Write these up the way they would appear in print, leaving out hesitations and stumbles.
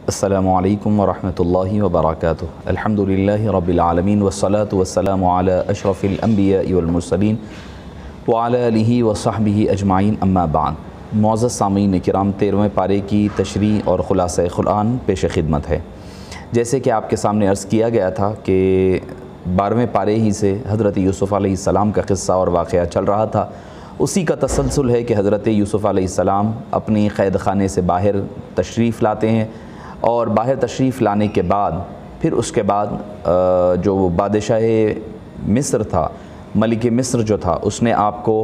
السلام علیکم ورحمۃ اللہ وبرکاتہ۔ الحمد للہ رب العالمین والصلاة والسلام علی اشرف الانبیاء والمرسلین وعلی آلہ وصحبہ اجمعین، اما بعد۔ معزز سامعین کرام، 13ویں پارے کی تشریح اور خلاصہ قرآن پیش خدمت ہے۔ جیسے کہ آپ کے سامنے عرض کیا گیا تھا کہ 12ویں پارے ہی سے حضرت یوسف علیہ السلام کا قصہ اور واقعہ چل رہا تھا، اسی کا تسلسل ہے کہ حضرت یوسف علیہ السلام اپنی قید خانے سے باہر تشریف لاتے ہیں، اور باہر تشریف لانے کے بعد پھر اس کے بعد جو بادشاہ مصر تھا، ملک مصر جو تھا، اس نے آپ کو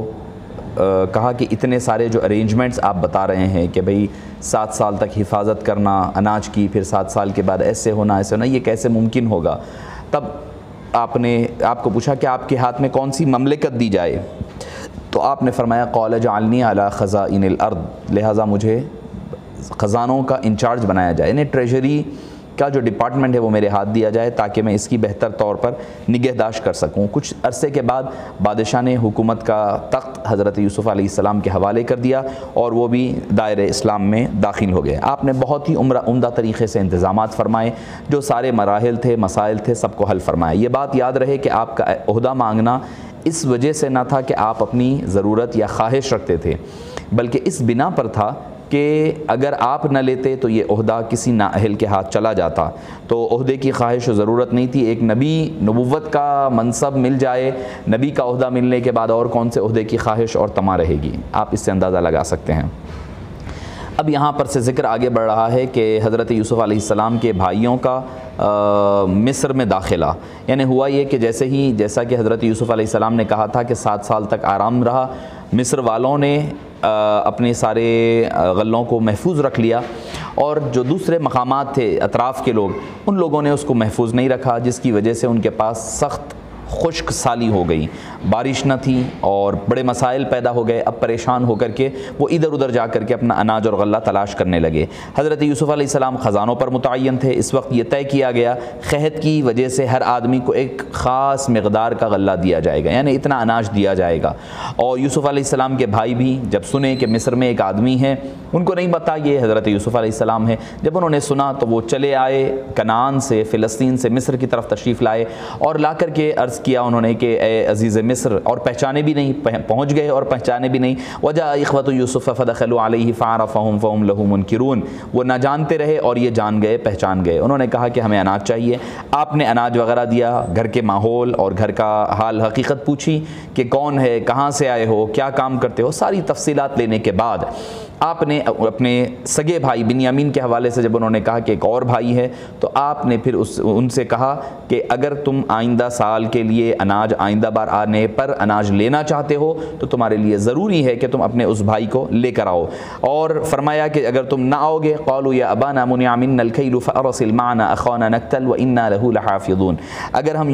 کہا کہ اتنے سارے جو ارینجمنٹس آپ بتا رہے ہیں کہ بھئی 7 سال تک حفاظت کرنا اناج کی، پھر 7 سال کے بعد ایسے ہونا یہ کیسے ممکن ہوگا؟ تب آپ کو پوچھا کہ آپ کے ہاتھ میں کون سی مملکت دی جائے، تو آپ نے فرمایا قال اجعلنی علی خزائن الارض، لہٰذا مجھے خزانوں کا انچارج بنایا جائے، یعنی ٹریجری کا جو ڈپارٹمنٹ ہے وہ میرے ہاتھ دیا جائے تاکہ میں اس کی بہتر طور پر نگہداشت کر سکوں۔ کچھ عرصے کے بعد بادشاہ نے حکومت کا تخت حضرت یوسف علیہ السلام کے حوالے کر دیا اور وہ بھی دائرہ اسلام میں داخل ہو گئے۔ آپ نے بہت ہی عمدہ طریقے سے انتظامات فرمائے، جو سارے مراحل تھے، مسائل تھے، سب کو حل فرمائے۔ یہ بات یاد رہے کہ آپ کا عہدہ مانگنا اس وجہ سے نہ تھا کہ آپ اپنی ضرورت یا خواہش رکھتے تھے، بلکہ اس بنا پر تھا کہ اگر آپ نہ لیتے تو یہ عہدہ کسی نااہل کے ہاتھ چلا جاتا، تو عہدے کی خواہش و ضرورت نہیں تھی۔ ایک نبی، نبوت کا منصب مل جائے، نبی کا عہدہ ملنے کے بعد اور کون سے عہدے کی خواہش اور طمع رہے گی؟ آپ اس سے اندازہ لگا سکتے ہیں۔ اب یہاں پر سے ذکر آگے بڑھ رہا ہے کہ حضرت یوسف علیہ السلام کے بھائیوں کا مصر میں داخلہ، یعنی ہوا یہ کہ جیسا کہ حضرت یوسف علیہ السلام نے کہا تھا کہ 7 سال تک آرام رہا، مصر والوں نے اپنے سارے غلوں کو محفوظ رکھ لیا، اور جو دوسرے مقامات تھے، اطراف کے لوگ، ان لوگوں نے اس کو محفوظ نہیں رکھا، جس کی وجہ سے ان کے پاس سخت خشک سالی ہو گئی، بارش نہ تھی اور بڑے مسائل پیدا ہو گئے۔ اب پریشان ہو کر کے وہ ادھر ادھر جا کر کے اپنا اناج اور غلہ تلاش کرنے لگے۔ حضرت یوسف علیہ السلام خزانوں پر متعین تھے۔ اس وقت یہ طے کیا گیا قحط کی وجہ سے ہر آدمی کو ایک خاص مقدار کا غلہ دیا جائے گا، یعنی اتنا اناج دیا جائے گا۔ اور یوسف علیہ السلام کے بھائی بھی جب سنے کہ مصر میں ایک آدمی ہے، ان کو نہیں پتا یہ حضرت یوسف علیہ السلام ہے، جب انہوں نے سنا تو وہ چلے آئے، کنعان سے، فلسطین سے مصر کی طرف تشریف لائے، اور لا کر کے عرض کیا انہوں نے کہ اے عزیز مصر، اور پہچانے بھی نہیں، پہنچ گئے اور پہچانے بھی نہیں۔ وجاء اخوۃ یوسف فدخلوا علیہ فعرفهم فهم له منکرون، وہ نہ جانتے رہے اور یہ جان گئے، پہچان گئے۔ انہوں نے کہا کہ ہمیں اناج چاہیے۔ آپ نے اناج وغیرہ دیا، گھر کے ماحول اور گھر کا حال حقیقت پوچھی کہ کون ہے، کہاں سے آئے ہو، کیا کام کرتے ہو، ساری تفصیلات لینے کے بعد آپ نے اپنے سگے بھائی بنیامین کے حوالے سے جب انہوں نے کہا کہ ایک اور بھائی ہے، تو آپ نے پھر ان سے کہا کہ اگر تم آئندہ سال کے لیے آئندہ بار آنے پر اناج لینا چاہتے ہو تو تمہارے لیے ضروری ہے کہ تم اپنے اس بھائی کو لے کر آؤ، اور فرمایا کہ اگر تم نہ آؤ گے قالوا یا ابانا منع منا الکیل فارسل معنا اخانا نقتل وانا له لحافظون، اگر ہم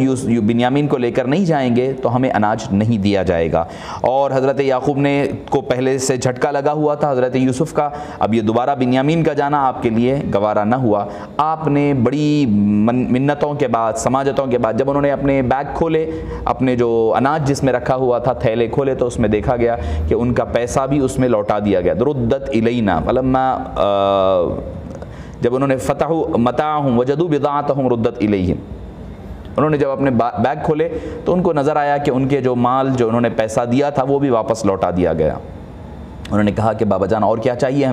بنیامین کو لے کر نہیں جائیں گے تو ہمیں اناج نہیں دیا جائے گا۔ اور حضرت یعقوب نے کو پہلے سے جھٹکا لگا ہوا تھا حضرت یوسف کا، اب یہ دوبارہ بنیامین کا جانا آپ کے لیے گوارا نہ ہوا۔ آپ نے بڑی منتوں کے بعد، سماجتوں کے بعد، جب انہوں نے اپنے بیگ کھولے، اپنے جو اناج جس میں رکھا ہوا تھا تھیلے کھولے، تو اس میں دیکھا گیا کہ ان کا پیسہ بھی اس میں لوٹا دیا گیا۔ ردت الینا فلما، جب انہوں نے فتحوا متاعهم وجدوا بضاعتهم ردت الیہم، انہوں نے جب اپنے بیگ کھولے تو ان کو نظر آیا کہ ان کے جو مال جو انہوں نے پیسہ دیا تھا وہ بھی واپس لوٹا دیا گیا۔ انہوں نے کہا کہ بابا جان اور کیا چاہیے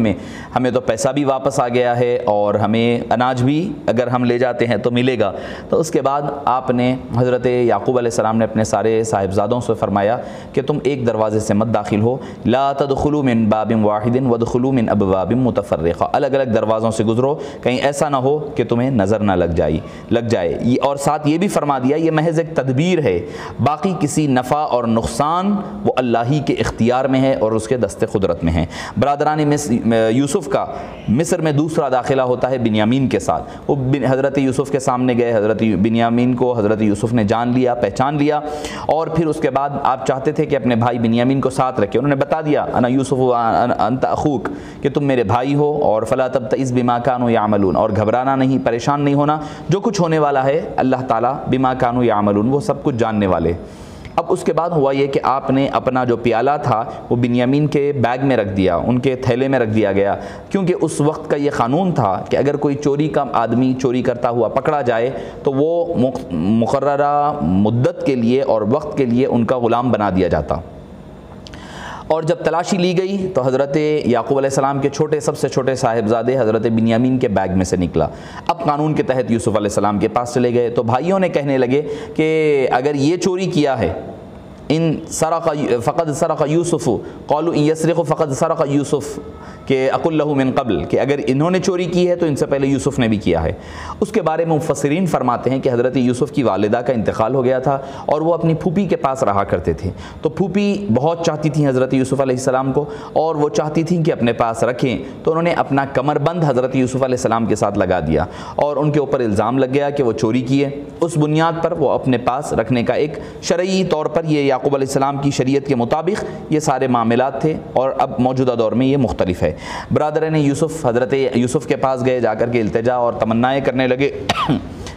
ہمیں تو پیسہ بھی واپس آ گیا ہے اور ہمیں اناج بھی اگر ہم لے جاتے ہیں تو ملے گا۔ تو اس کے بعد آپ نے حضرت یعقوب علیہ السلام نے اپنے سارے صاحبزادوں سے فرمایا کہ تم ایک دروازے سے مت داخل ہو، لا تدخلوا من باب واحد وادخلوا من ابواب متفرقہ، الگ الگ دروازوں سے گزرو، کہیں ایسا نہ ہو کہ تمہیں نظر نہ لگ جائے۔ اور ساتھ یہ بھی فرما دیا یہ محض ایک تدبیر ہے، باقی کسی نفع اور نقصان وہ اللہ ہی کے اختیار میں ہے اور اس کے دست خود میں ہیں۔ برادران یوسف کا مصر میں دوسرا داخلہ ہوتا ہے بنیامین کے ساتھ۔ وہ حضرت یوسف کے سامنے گئے، حضرت بنیامین کو حضرت یوسف نے جان لیا، پہچان لیا، اور پھر اس کے بعد آپ چاہتے تھے کہ اپنے بھائی بنیامین کو ساتھ رکھے، انہوں نے بتا دیا انا یوسف انت اخوک، کہ تم میرے بھائی ہو، اور فلا تبتئس بما كانوا يعملون، اور گھبرانا نہیں، پریشان نہیں ہونا، جو کچھ ہونے والا ہے اللہ تعالیٰ بما كانوا يعملون وہ سب کچھ جاننے والے۔ اب اس کے بعد ہوا یہ کہ آپ نے اپنا جو پیالہ تھا وہ بنیامین کے بیگ میں رکھ دیا، ان کے تھیلے میں رکھ دیا گیا، کیونکہ اس وقت کا یہ قانون تھا کہ اگر کوئی چوری کا آدمی چوری کرتا ہوا پکڑا جائے تو وہ مقررہ مدت کے لیے اور وقت کے لیے ان کا غلام بنا دیا جاتا۔ اور جب تلاشی لی گئی تو حضرت یعقوب علیہ السلام کے سب سے چھوٹے صاحبزادے حضرت بنیامین کے بیگ میں سے نکلا۔ اب قانون کے تحت یوسف علیہ السلام کے پاس چلے گئے تو بھائیوں نے کہنے لگے کہ اگر یہ چوری کیا ہے، ان سرق فقد سرق یوسف قالوا ان یسرق فقد سرق یوسف کہ اقل له من قبل، کہ اگر انہوں نے چوری کی ہے تو ان سے پہلے یوسف نے بھی کیا ہے۔ اس کے بارے میں مفسرین فرماتے ہیں کہ حضرت یوسف کی والدہ کا انتقال ہو گیا تھا اور وہ اپنی پھوپھی کے پاس رہا کرتے تھے، تو پھوپھی بہت چاہتی تھیں حضرت یوسف علیہ السلام کو اور وہ چاہتی تھیں کہ اپنے پاس رکھیں، تو انہوں نے اپنا کمر بند حضرت یوسف علیہ السلام کے ساتھ لگا دیا اور ان کے اوپر الزام لگ گیا کہ وہ چوری کیے۔ اس بنیاد پر وہ اپنے پاس رکھنے کا ایک شرعی طور پر یہ یعقوب علیہ السلام کی شریعت کے مطابق یہ سارے معاملات تھے، اور اب موجودہ دور میں یہ مختلف ہے۔ برادرین یوسف حضرت یوسف کے پاس گئے، جا کر کے التجا اور تمنائیں کرنے لگے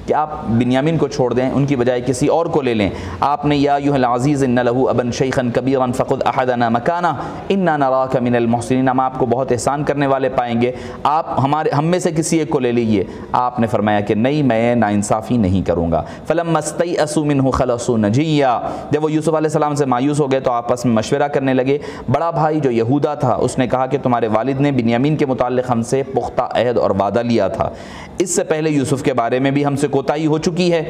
کہ آپ بنیامین کو چھوڑ دیں، ان کی بجائے کسی اور کو لے لیں۔ آپ نے یا ایھا العزیز ان لہ ابا شیخا کبیرا فخذ احدنا مکانہ انا نراک من المحسنین، ہم آپ کو بہت احسان کرنے والے پائیں گے، آپ ہم میں سے کسی ایک کو لے لیجیے۔ آپ نے فرمایا کہ نہیں، میں ناانصافی نہیں کروں گا۔ فلما استیئسوا منہ خلصوا نجیا، جب وہ یوسف علیہ السلام سے مایوس ہو گئے تو آپس میں مشورہ کرنے لگے۔ بڑا بھائی جو یہودا تھا اس نے کہا کہ تمہارے والد نے بنیامین کے متعلق ہم سے پختہ عہد اور وعدہ لیا تھا، اس سے پہلے یوسف کے بارے میں بھی ہم سے کوتاہی ہو چکی ہے،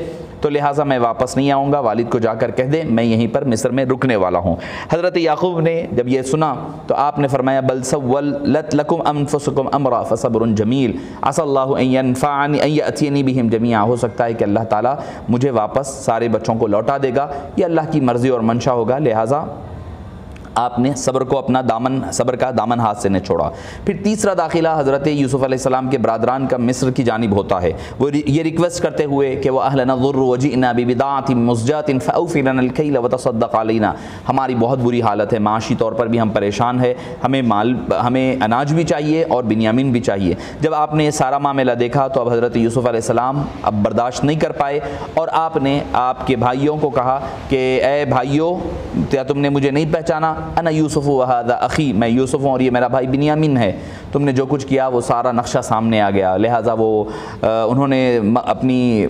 تو لہٰذا میں واپس نہیں آؤں گا، والد کو جا کر کہہ دیں میں یہیں پر مصر میں رکنے والا ہوں۔ حضرت یعقوب نے جب یہ سنا تو آپ نے فرمایا بل سولت لکم انفسکم امرا فصبر جمیل عسى اللہ ان ينفعنی ان یأتینی بہم جمیعا، ہو سکتا ہے کہ اللہ تعالیٰ مجھے واپس سارے بچوں کو لوٹا دے گا، یہ اللہ کی مرضی اور منشا ہوگا، لہٰذا آپ نے صبر کا دامن ہاتھ سے نہ چھوڑا۔ پھر تیسرا داخلہ حضرت یوسف علیہ السلام کے برادران کا مصر کی جانب ہوتا ہے، وہ یہ ریکویسٹ کرتے ہوئے کہ وہ اہلنا الضر وجئنا ببضاعۃ مزجاۃ فاوفی لنا الکیل وتصدق علینا، ہماری بہت بری حالت ہے، معاشی طور پر بھی ہم پریشان ہیں، ہمیں اناج بھی چاہیے اور بنیامین بھی چاہیے۔ جب آپ نے یہ سارا معاملہ دیکھا تو اب حضرت یوسف علیہ السلام اب برداشت نہیں کر پائے اور آپ نے آپ کے بھائیوں کو کہا کہ اے بھائیوں، کیا تم نے مجھے نہیں پہچانا؟ انا یوسف وہذا اخی، میں یوسف ہوں اور یہ میرا بھائی بنیامین ہے، تم نے جو کچھ کیا وہ سارا نقشہ سامنے آ گیا۔ لہٰذا انہوں نے اپنی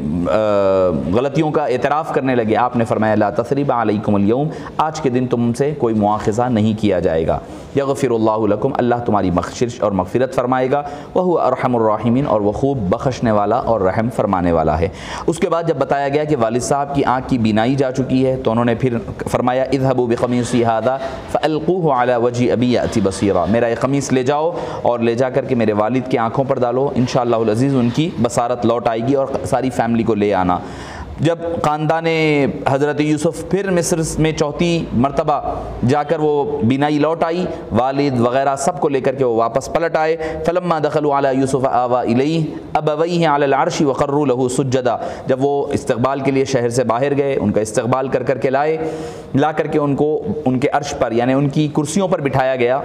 غلطیوں کا اعتراف کرنے لگے۔ آپ نے فرمایا لا تثریب علیکم اليوم، آج کے دن تم سے کوئی مواخذہ نہیں کیا جائے گا، یغفر اللہ لکم، اللہ تمہاری بخشش اور مغفرت فرمائے گا، وہو ارحم الراحمین، اور وہ خوب بخشنے والا اور رحم فرمانے والا ہے۔ اس کے بعد جب بتایا گیا کہ والد صاحب کی آنکھ کی بینائی جا چکی ہے تو انہوں نے پھر فرمایا اذهبوا بقمیصی ھذا فالقوه علی وجه ابی یأتی بصیرا، میرا یہ قمیص لے جاؤ اور لے جا کر کے میرے والد کی آنکھوں پر ڈالو، انشاءاللہ العزیز ان کی بصارت لوٹ آئے گی اور ساری فیملی کو لے آنا۔ جب خاندان حضرت یوسف پھر مصر میں چوتھی مرتبہ جا کر وہ بینائی لوٹ آئی، والد وغیرہ سب کو لے کر کے وہ واپس پلٹ آئے۔ فلما دخلوا علی یوسف آوی الیہ ابویہ علی العرش وخروا له سجدا، جب وہ استقبال کے لیے شہر سے باہر گئے، ان کا استقبال کر کر کے لا کر کے ان کو ان کے عرش پر یعنی ان کی کرسیوں پر بٹھایا گیا۔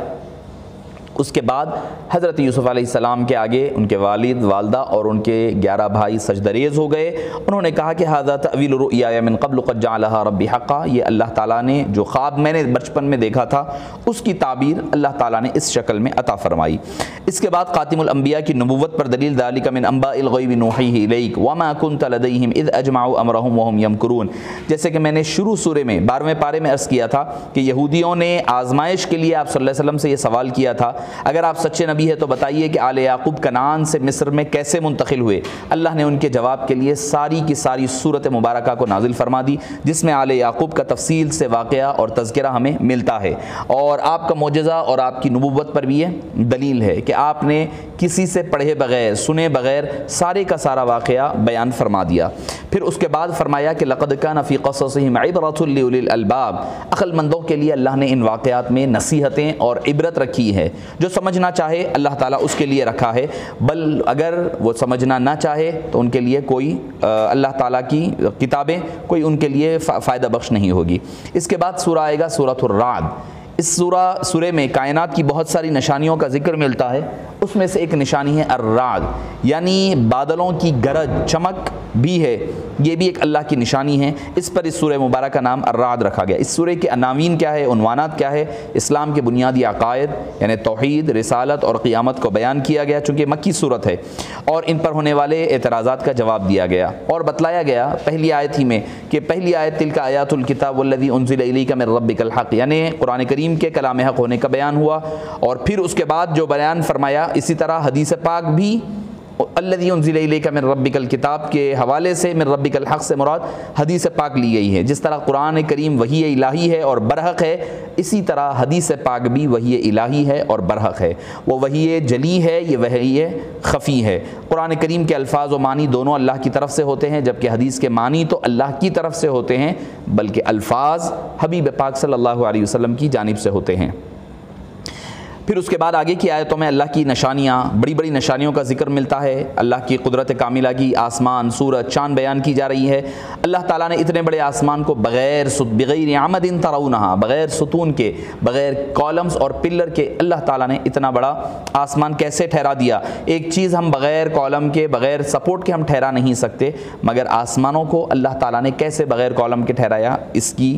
اس کے بعد حضرت یوسف علیہ السلام کے آگے ان کے والد والدہ اور ان کے 11 بھائی سجدہ ریز ہو گئے۔ انہوں نے کہا کہ ھذا تأویل رؤیایا من قبل قد جعلها ربی حقا، یہ اللہ تعالیٰ نے جو خواب میں نے بچپن میں دیکھا تھا اس کی تعبیر اللہ تعالیٰ نے اس شکل میں عطا فرمائی۔ اس کے بعد خاتم الانبیاء کی نبوت پر دلیل ذالک من انباء الغیب نوحیہ الیک وما کنت لدیہم اذ اجمعوا امرہم وہم یمکرون، جیسے کہ میں نے شروع سورے میں 12ویں پارے میں عرض کیا تھا کہ یہودیوں نے آزمائش کے لیے آپ صلی اللہ علیہ وسلم سے یہ سوال کیا تھا اگر آپ سچے نبی ہیں تو بتائیے کہ آل یعقوب کنعان سے مصر میں کیسے منتقل ہوئے۔ اللہ نے ان کے جواب کے لیے ساری کی ساری سورت مبارکہ کو نازل فرما دی جس میں آل یعقوب کا تفصیل سے واقعہ اور تذکرہ ہمیں ملتا ہے، اور آپ کا معجزہ اور آپ کی نبوت پر بھی یہ دلیل ہے کہ آپ نے کسی سے پڑھے بغیر سنے بغیر سارے کا سارا واقعہ بیان فرما دیا۔ پھر اس کے بعد فرمایا کہ لقد کان فی قصصہم عبرۃ لأولی الالباب، عقل مندوں کے لیے اللہ نے ان واقعات میں نصیحتیں اور عبرت رکھی ہے، جو سمجھنا چاہے اللہ تعالیٰ اس کے لیے رکھا ہے، بل اگر وہ سمجھنا نہ چاہے تو ان کے لیے کوئی اللہ تعالیٰ کی کتابیں کوئی ان کے لیے فائدہ بخش نہیں ہوگی۔ اس کے بعد سورہ آئے گا سورۃ الرعد، اس سورہ میں کائنات کی بہت ساری نشانیوں کا ذکر ملتا ہے، اس میں سے ایک نشانی ہے الرعد، یعنی بادلوں کی گرج چمک بھی ہے، یہ بھی ایک اللہ کی نشانی ہے۔ اس پر اس سورہ مبارک کا نام الرعد رکھا گیا۔ اس سورہ کے عناوین کیا ہے، عنوانات کیا ہے؟ اسلام کے بنیادی عقائد یعنی توحید، رسالت اور قیامت کو بیان کیا گیا، چونکہ مکی صورت ہے، اور ان پر ہونے والے اعتراضات کا جواب دیا گیا اور بتلایا گیا پہلی آیت ہی میں کہ پہلی آیت تلک آیات الکتاب والذی انزل الیک من ربک الحق، یعنی قرآن کریم کے کلام حق ہونے کا بیان ہوا، اور پھر اس کے بعد جو بیان فرمایا اسی طرح حدیث پاک بھی الذی انزل الیک من ربک الکتاب کے حوالے سے من ربک الحق سے مراد حدیث پاک لی گئی ہے۔ جس طرح قرآن کریم وحی الہی ہے اور برحق ہے، اسی طرح حدیث پاک بھی وحی الہی ہے اور برحق ہے۔ وہ وحی جلی ہے، یہ وحی خفی ہے۔ قرآن کریم کے الفاظ و معنی دونوں اللہ کی طرف سے ہوتے ہیں، جبکہ حدیث کے معنی تو اللہ کی طرف سے ہوتے ہیں، بلکہ الفاظ حبیب پاک صلی اللہ علیہ وسلم کی جانب سے ہوتے ہیں۔ پھر اس کے بعد آگے کی آیتوں میں اللہ کی نشانیاں، بڑی بڑی نشانیوں کا ذکر ملتا ہے، اللہ کی قدرت کاملہ کی، آسمان، سورج، چاند بیان کی جا رہی ہے۔ اللہ تعالیٰ نے اتنے بڑے آسمان کو بغیر عمد ترونہا، بغیر ستون کے، بغیر کالمز اور پلر کے اللہ تعالیٰ نے اتنا بڑا آسمان کیسے ٹھہرا دیا؟ ایک چیز ہم بغیر کالم کے، بغیر سپورٹ کے ہم ٹھہرا نہیں سکتے، مگر آسمانوں کو اللہ تعالیٰ نے کیسے بغیر کالم کے ٹھہرایا؟ اس کی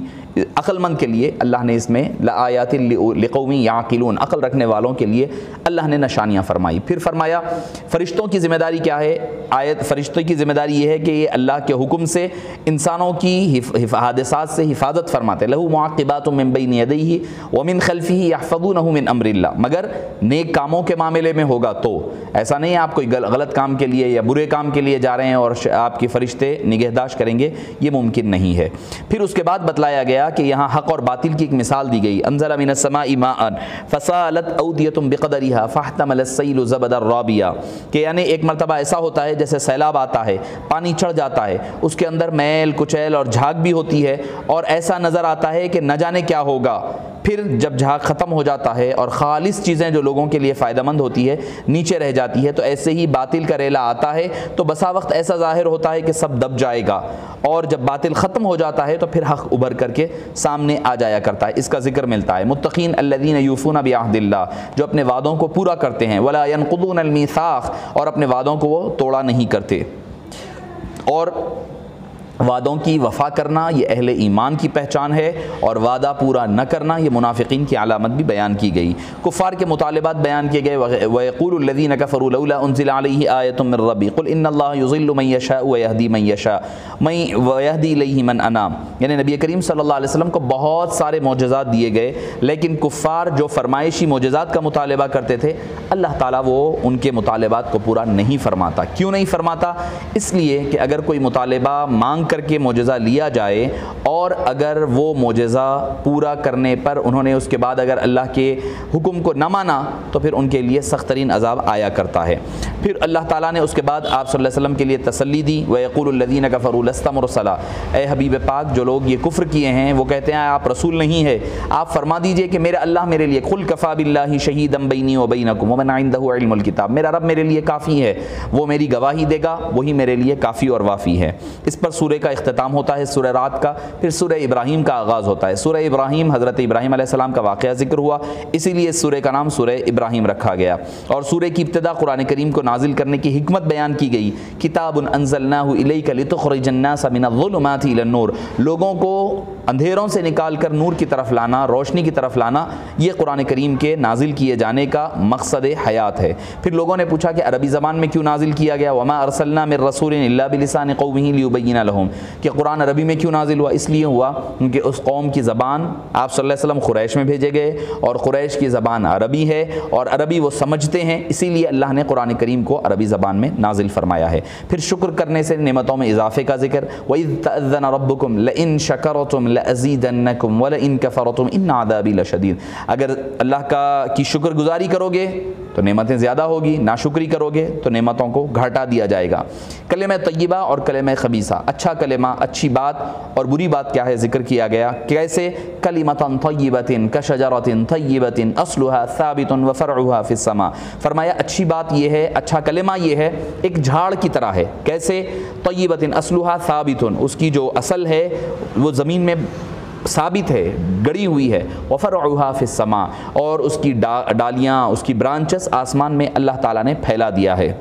عقل مند کے لیے اللہ نے اس میں لآیات لقوم یعقلون، عقل رکھنے والوں کے لیے اللہ نے نشانیاں فرمائی۔ پھر فرمایا فرشتوں کی ذمہ داری کیا ہے؟ فرشتوں کی ذمہ داری یہ ہے کہ یہ اللہ کے حکم سے انسانوں کی حادثات سے حفاظت فرماتے، لہ معقبات من بین یدیہ ومن خلفہ یحفظونہ من امر اللہ، مگر نیک کاموں کے معاملے میں ہوگا تو ایسا نہیں ہے آپ کوئی غلط کام کے لیے یا برے کام کے لیے جا رہے ہیں اور آپ کی فرشتے نگہداشت کریں گے، یہ ممکن نہیں ہے۔ پھر اس کے بعد بتلایا گیا کہ یہاں حق اور باطل کی ایک مثال دی گئی، انزل من السماء ماء فسالت اودیۃ بقدرها فاحتمل السیل زبدا رابیا، کہ یعنی ایک مرتبہ ایسا ہوتا ہے جیسے سیلاب آتا ہے، پانی چڑھ جاتا ہے، اس کے اندر میل کچیل اور جھاگ بھی ہوتی ہے، اور ایسا نظر آتا ہے کہ نہ جانے کیا ہوگا۔ پھر جب جھاگ ختم ہو جاتا ہے اور خالص چیزیں جو لوگوں کے لیے فائدہ مند ہوتی ہے نیچے رہ جاتی ہے، تو ایسے ہی باطل کا ریلا آتا ہے تو بسا وقت ایسا ظاہر ہوتا ہے کہ سب دب جائے گا، اور جب باطل ختم ہو جاتا ہے تو پھر حق ابھر کر کے سامنے آ جایا کرتا ہے۔ اس کا ذکر ملتا ہے متقین الذین یوفون بعہد اللہ، جو اپنے وعدوں کو پورا کرتے ہیں، ولا ینقضون المیثاق، اور اپنے وعدوں کو وہ توڑا نہیں کرتے۔ اور وعدوں کی وفا کرنا یہ اہل ایمان کی پہچان ہے، اور وعدہ پورا نہ کرنا یہ منافقین کی علامت بھی بیان کی گئی۔ کفار کے مطالبات بیان کیے گئے، وَيَقُولُ الَّذِينَ كَفَرُوا لَوْلَا أُنزِلَ عَلَيْهِ آيَةٌ مِّن رَّبِّهِ قُلْ إِنَّ اللَّهَ يُضِلُّ مَن يَشَاءُ وَيَهْدِي مَن يَشَاءُ وَيَهْدِي إِلَيْهِ مَن أَنَابَ، یعنی نبی کریم صلی اللہ علیہ وسلم کو بہت سارے معجزات دیے گئے، لیکن کفار جو فرمائشی معجزات کا مطالبہ کرتے تھے، اللہ تعالیٰ وہ ان کے مطالبات کو پورا نہیں فرماتا۔ کیوں نہیں فرماتا؟ اس لیے کہ اگر کوئی مطالبہ مانگ کر کے معجزہ لیا جائے اور اگر وہ معجزہ پورا کرنے پر انہوں نے اس کے بعد اگر اللہ کے حکم کو نہ مانا تو پھر ان کے لیے سخت ترین عذاب آیا کرتا ہے۔ پھر اللہ تعالیٰ نے اس کے بعد آپ صلی اللہ علیہ وسلم کے لیے تسلی دی، وَيَقُولُ الَّذِينَ كَفَرُوا لَسْتَ مُرْسَلًا، اے حبیب پاک جو لوگ یہ کفر کیے ہیں وہ کہتے ہیں آپ رسول نہیں ہے، آپ فرما دیجئے کہ میرا اللہ میرے لیے قُلْ كَفَىٰ بِاللَّهِ شَهِيدًا بَيْنِي وَبَيْنَكُمْ وَمَنْ عِندَهُ عِلْمُ الْكِتَابِ، میرا رب میرے لیے کافی ہے، وہ میری گواہی دے گا، وہی میرے لیے کافی اور وافی ہے۔ اس پر سورہ کا اختتام ہوتا ہے، سورہ رات کا، پھر سورہ ابراہیم کا آغاز ہوتا ہے۔ سورہ ابراہیم حضرت ابراہیم علیہ السلام کا واقعہ ذکر ہوا، اسی لیے اس سورہ کا نام سورہ ابراہیم رکھا گیا، اور سورہ کی ابتدا قرآن کریم کو نازل کرنے کی حکمت بیان کی گئی، کتاب انزلناہ الیک لتخرج الناس من الظلمات الی النور، لوگوں کو اندھیروں سے نکال کر نور کی طرف لانا، روشنی کی طرف لانا، یہ قرآن کریم کے نازل کیے جانے کا مقصد حیات ہے۔ پھر لوگوں نے پوچھا کہ عربی زبان میں کیوں نازل کیا گیا، وما ارسلنا من رسول الا بلسان قومه ليبين لهم، کہ قرآن عربی میں کیوں نازل ہوا؟ اس لیے ہوا کیونکہ اس قوم کی زبان آپ صلی اللہ علیہ وسلم قریش میں بھیجے گئے، اور قریش کی زبان عربی ہے اور عربی وہ سمجھتے ہیں، اسی لیے اللہ نے قرآن کریم کو عربی زبان میں نازل فرمایا ہے۔ پھر شکر کرنے سے نعمتوں میں اضافے کا ذکر، وَإِذْ تَأَذَّنَ رَبُّكُمْ لَئِن شَكَرْتُمْ لَأَزِيدَنَّكُمْ وَلَئِن كَفَرْتُمْ إِنَّ عَذَابِي لَشَدِيدٌ، اگر اللہ کی شکر گزاری کرو گے تو نعمتیں زیادہ ہوگی، ناشکری کرو گے تو نعمتوں کو گھٹا دیا جائے گا۔ کلمہ طیبہ اور کلمہ خبیثہ، اچھا کلمہ، اچھی بات اور بری بات کیا ہے ذکر کیا گیا، کیسے؟ کلمۃ طیبۃ کشجرۃ طیبۃ اصلھا ثابت وفرعھا فی السماء، فرمایا اچھی بات یہ ہے، اچھا کلمہ یہ ہے ایک جھاڑ کی طرح ہے، کیسے؟ طیبۃ اصلھا ثابت، اس کی جو اصل ہے وہ زمین میں ثابت ہے، گڑی ہوئی ہے، وفرعها فی السماء، اور اس کی ڈالیاں، اس کی برانچز آسمان میں اللہ تعالیٰ نے پھیلا دیا ہے۔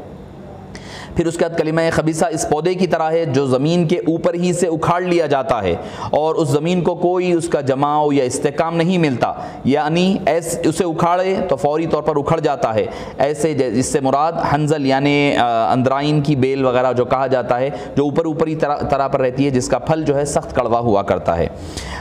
پھر اس کے بعد کلمہ خبیثہ اس پودے کی طرح ہے جو زمین کے اوپر ہی سے اکھاڑ لیا جاتا ہے اور اس زمین کو کوئی اس کا جماؤ یا استحکام نہیں ملتا، یعنی اسے اکھاڑے تو فوری طور پر اکھڑ جاتا ہے، ایسے جس سے مراد حنظل یعنی اندرائن کی بیل وغیرہ جو کہا جاتا ہے، جو اوپری طرح پر رہتی ہے، جس کا پھل جو ہے سخت کڑوا ہوا کرتا ہے۔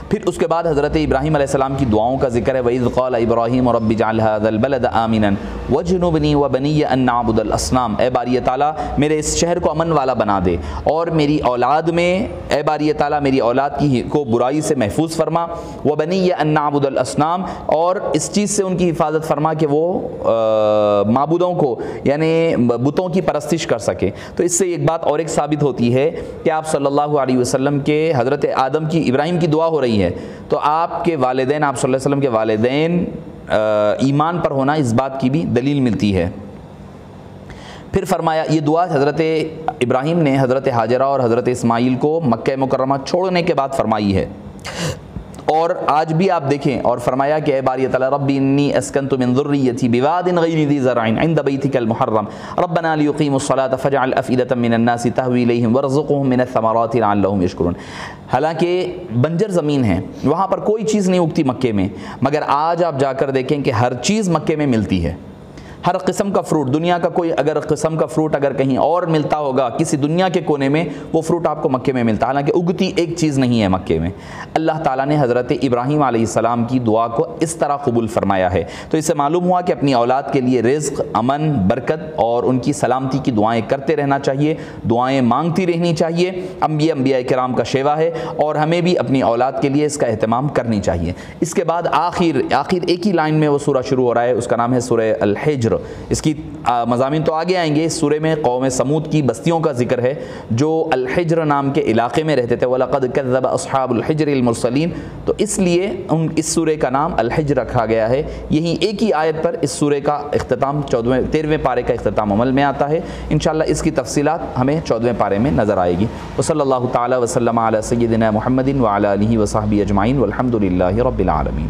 پھر اس کے بعد حضرت ابراہیم علیہ السلام کی دعاؤں کا ذکر ہے، وَإِذْ قَالَ إِبْرَاهِيمُ رَبِّ اجْعَلْ هَذَا الْبَلَدَ آمِنًا وَاجْنُبْنِي وَبَنِيَّ أَن نَّعْبُدَ الْأَصْنَامَ، اے باری تعالیٰ میرے اس شہر کو امن والا بنا دے اور میری اولاد میں، اے باری تعالیٰ میری اولاد کو برائی سے محفوظ فرما، وَبَنِيَّ أَن نَّعْبُدَ الْأَصْنَامَ، اور اس چیز سے ان کی حفاظت فرما کہ وہ معبودوں کو یعنی بتوں کی پرستش کر سکے۔ تو اس سے ایک بات اور ایک ثابت ہوتی ہے کہ آپ صلی اللہ علیہ وسلم کے حضرت آدم کی ابراہیم کی دعا ہو رہی ہے، تو آپ کے والدین، آپ صلی اللہ علیہ وسلم کے والدین ایمان پر ہونا، اس بات کی بھی دلیل ملتی ہے۔ پھر فرمایا یہ دعا حضرت ابراہیم نے حضرت حاجرہ اور حضرت اسماعیل کو مکہ مکرمہ چھوڑنے کے بعد فرمائی ہے، اور آج بھی آپ دیکھیں، اور فرمایا کہ اے باری تعالیٰ ربی انی اسکنت من ذریتی بواد غیر ذی زرع عند بیتک المحرم ربنا لیقیموا الصلاة فاجعل افئدة من الناس تهوی الیہم وارزقهم من الثمرات لعلهم یشکرون۔ حالانکہ بنجر زمین ہے، وہاں پر کوئی چیز نہیں اگتی مکے میں، مگر آج آپ جا کر دیکھیں کہ ہر چیز مکے میں ملتی ہے، ہر قسم کا فروٹ، دنیا کا کوئی اگر قسم کا فروٹ اگر کہیں اور ملتا ہوگا کسی دنیا کے کونے میں، وہ فروٹ آپ کو مکے میں ملتا ہے، حالانکہ اگتی ایک چیز نہیں ہے مکے میں۔ اللہ تعالیٰ نے حضرت ابراہیم علیہ السلام کی دعا کو اس طرح قبول فرمایا ہے، تو اس سے معلوم ہوا کہ اپنی اولاد کے لیے رزق، امن، برکت اور ان کی سلامتی کی دعائیں کرتے رہنا چاہیے، دعائیں مانگتی رہنی چاہیے، انبیاء کرام کا شیوا ہے، اور ہمیں بھی اپنی اولاد کے لیے اس کا اہتمام کرنی چاہیے۔ اس کے بعد آخر ایک ہی لائن میں وہ سورہ شروع ہو رہا ہے، اس کا نام ہے سورہ الحجر۔ اس کی مضامین تو آگے آئیں گے۔ اس سورے میں قوم سمود کی بستیوں کا ذکر ہے جو الحجر نام کے علاقے میں رہتے تھے، وَلَقَدْ كَذَّبَ أَصْحَابُ الْحِجْرِ الْمُرْسَلِينَ، تو اس لیے اس سورے کا نام الحجر رکھا گیا ہے۔ یہی ایک ہی آیت پر اس سورے کا اختتام 13ویں پارے کا اختتام عمل میں آتا ہے۔ انشاءاللہ اس کی تفصیلات ہمیں 14ویں پارے میں نظر آئے گی۔ وصلی اللہ تعالی وسلم علی سیدنا محمد وعلی آلہ وصحبہ اجمعین والحمد للہ رب العالمین۔